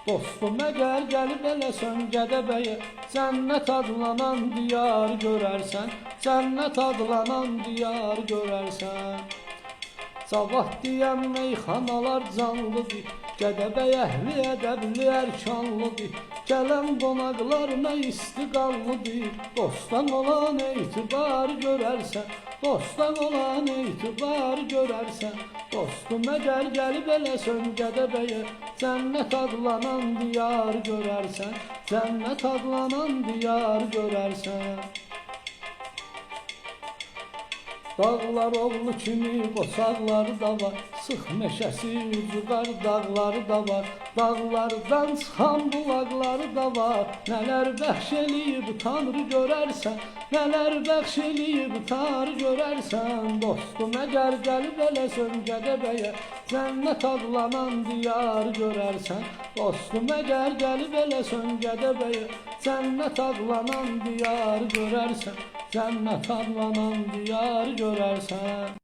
Dostum əgər gəlib eləsən Gədəbəyə, cənnət adlanan diyar görərsən, cənnət adlanan diyar görərsən. Sabah deyən meyxanalar canlıdır, Gədəbəy əhli ədəbli ərkanlıdır. Gələn qonaqlar nə istiqallıdır, dostdan olan etibar görərsən, dostdan olan etibar görərsən. Dostum əgər gəlib eləsən Gədəbəyə, cənnət adlanan diyar görərsən, cənnət adlanan diyar görərsən. Dağlar oğlu kimi qoçaqları da var, sıx meşəsi ucuqar dağları da var. Dağlardan çıxan bulaqları da var, nələr bəxş eləyib Tanrı görərsən, nələr bəxş eləyib Tanrı görərsən. Dostum əgər gəlib eləsən Gədəbəyə, cənnət adlanan diyar görərsən. Dostum əgər gəlib eləsən Gədəbəyə, cənnət adlanan diyar görərsən, cənnət adlanan diyar görərsən.